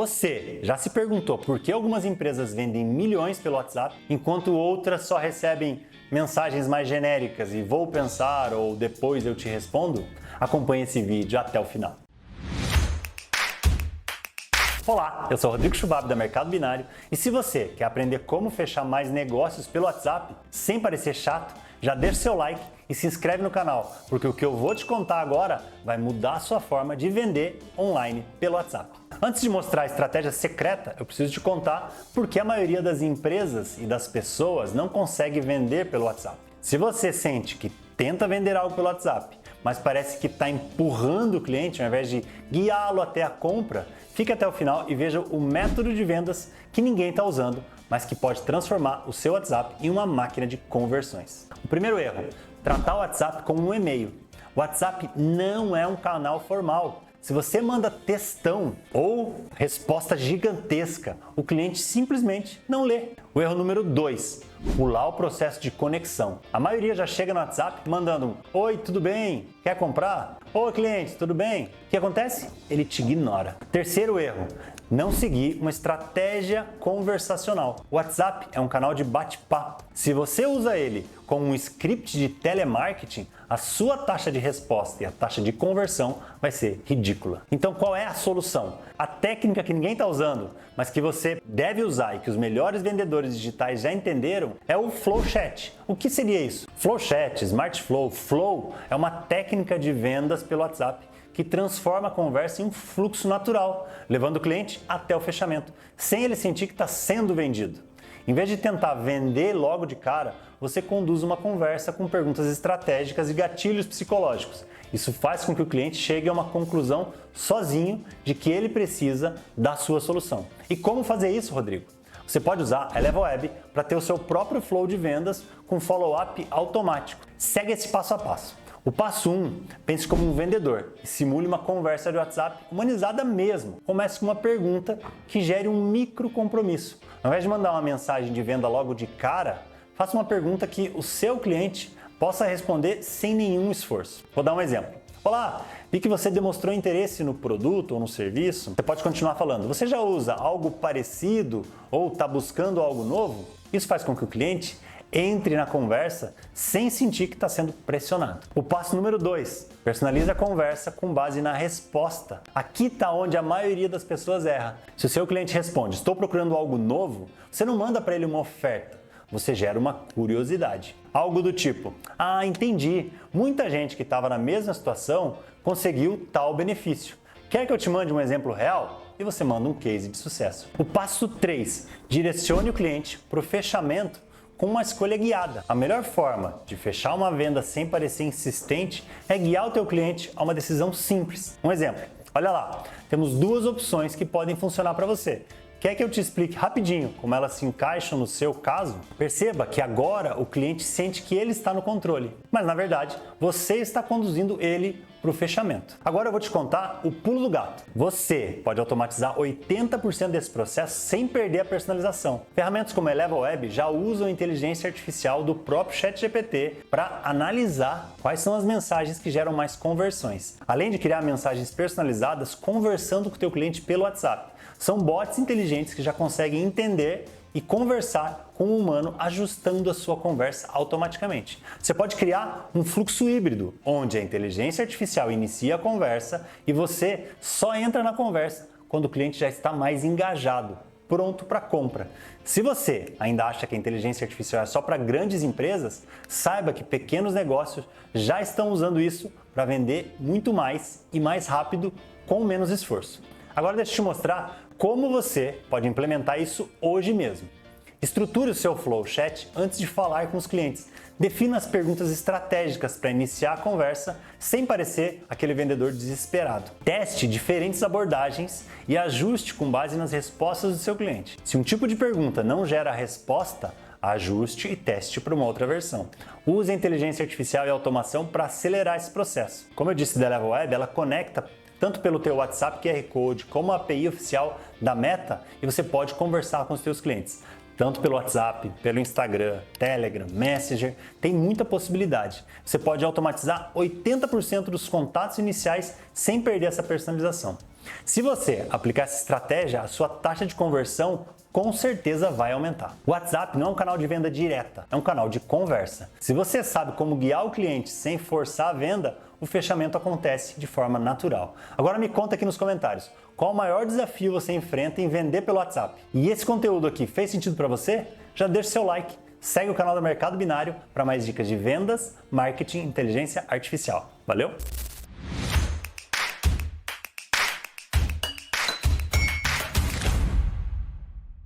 Você já se perguntou por que algumas empresas vendem milhões pelo WhatsApp, enquanto outras só recebem mensagens mais genéricas e vou pensar ou depois eu te respondo? Acompanhe esse vídeo até o final. Olá, eu sou Rodrigo Schwab da Mercado Binário e se você quer aprender como fechar mais negócios pelo WhatsApp sem parecer chato, já deixa seu like e se inscreve no canal, porque o que eu vou te contar agora vai mudar a sua forma de vender online pelo WhatsApp. Antes de mostrar a estratégia secreta, eu preciso te contar por que a maioria das empresas e das pessoas não consegue vender pelo WhatsApp. Se você sente que tenta vender algo pelo WhatsApp, mas parece que está empurrando o cliente ao invés de guiá-lo até a compra, fique até o final e veja o método de vendas que ninguém está usando, mas que pode transformar o seu WhatsApp em uma máquina de conversões. O primeiro erro, tratar o WhatsApp como um e-mail. O WhatsApp não é um canal formal. Se você manda textão ou resposta gigantesca, o cliente simplesmente não lê. O erro número 2, pular o processo de conexão. A maioria já chega no WhatsApp mandando um oi, tudo bem? Quer comprar? Oi, cliente, tudo bem? O que acontece? Ele te ignora. Terceiro erro, não seguir uma estratégia conversacional. O WhatsApp é um canal de bate-papo. Se você usa ele como um script de telemarketing, a sua taxa de resposta e a taxa de conversão vai ser ridícula. Então qual é a solução? A técnica que ninguém está usando, mas que você deve usar e que os melhores vendedores digitais já entenderam, é o Flow Chat. O que seria isso? Flow Chat, Smart Flow, Flow é uma técnica de vendas pelo WhatsApp que transforma a conversa em um fluxo natural, levando o cliente até o fechamento, sem ele sentir que está sendo vendido. Em vez de tentar vender logo de cara, você conduz uma conversa com perguntas estratégicas e gatilhos psicológicos. Isso faz com que o cliente chegue a uma conclusão sozinho de que ele precisa da sua solução. E como fazer isso, Rodrigo? Você pode usar a ElevaWeb para ter o seu próprio flow de vendas com follow-up automático. Segue esse passo a passo. O passo 1, pense como um vendedor e simule uma conversa de WhatsApp humanizada mesmo. Comece com uma pergunta que gere um micro compromisso. Ao invés de mandar uma mensagem de venda logo de cara, faça uma pergunta que o seu cliente possa responder sem nenhum esforço. Vou dar um exemplo. Olá, vi que você demonstrou interesse no produto ou no serviço. Você pode continuar falando. Você já usa algo parecido ou está buscando algo novo? Isso faz com que o cliente entre na conversa sem sentir que está sendo pressionado. O passo número 2, personalize a conversa com base na resposta. Aqui está onde a maioria das pessoas erra. Se o seu cliente responde, estou procurando algo novo, você não manda para ele uma oferta, você gera uma curiosidade. Algo do tipo, entendi, muita gente que estava na mesma situação conseguiu tal benefício. Quer que eu te mande um exemplo real? E você manda um case de sucesso. O passo 3, direcione o cliente para o fechamento com uma escolha guiada. A melhor forma de fechar uma venda sem parecer insistente é guiar o teu cliente a uma decisão simples. Um exemplo, olha lá, temos duas opções que podem funcionar para você. Quer que eu te explique rapidinho como elas se encaixam no seu caso? Perceba que agora o cliente sente que ele está no controle, mas na verdade você está conduzindo ele para o fechamento. Agora eu vou te contar o pulo do gato. Você pode automatizar 80% desse processo sem perder a personalização. Ferramentas como a ElevaWeb já usam a inteligência artificial do próprio ChatGPT para analisar quais são as mensagens que geram mais conversões, além de criar mensagens personalizadas conversando com o teu cliente pelo WhatsApp. São bots inteligentes que já conseguem entender e conversar com o humano ajustando a sua conversa automaticamente. Você pode criar um fluxo híbrido, onde a inteligência artificial inicia a conversa e você só entra na conversa quando o cliente já está mais engajado, pronto para compra. Se você ainda acha que a inteligência artificial é só para grandes empresas, saiba que pequenos negócios já estão usando isso para vender muito mais e mais rápido com menos esforço. Agora deixa eu te mostrar como você pode implementar isso hoje mesmo. Estruture o seu Flow Chat antes de falar com os clientes. Defina as perguntas estratégicas para iniciar a conversa sem parecer aquele vendedor desesperado. Teste diferentes abordagens e ajuste com base nas respostas do seu cliente. Se um tipo de pergunta não gera resposta, ajuste e teste para uma outra versão. Use a inteligência artificial e a automação para acelerar esse processo. Como eu disse da ElevaWeb, ela conecta tanto pelo teu WhatsApp QR Code como a API oficial da Meta e você pode conversar com os teus clientes. Tanto pelo WhatsApp, pelo Instagram, Telegram, Messenger, tem muita possibilidade. Você pode automatizar 80% dos contatos iniciais sem perder essa personalização. Se você aplicar essa estratégia, a sua taxa de conversão com certeza vai aumentar. O WhatsApp não é um canal de venda direta, é um canal de conversa. Se você sabe como guiar o cliente sem forçar a venda, o fechamento acontece de forma natural. Agora me conta aqui nos comentários, qual o maior desafio você enfrenta em vender pelo WhatsApp? E esse conteúdo aqui fez sentido para você? Já deixa seu like, segue o canal do Mercado Binário para mais dicas de vendas, marketing e inteligência artificial. Valeu?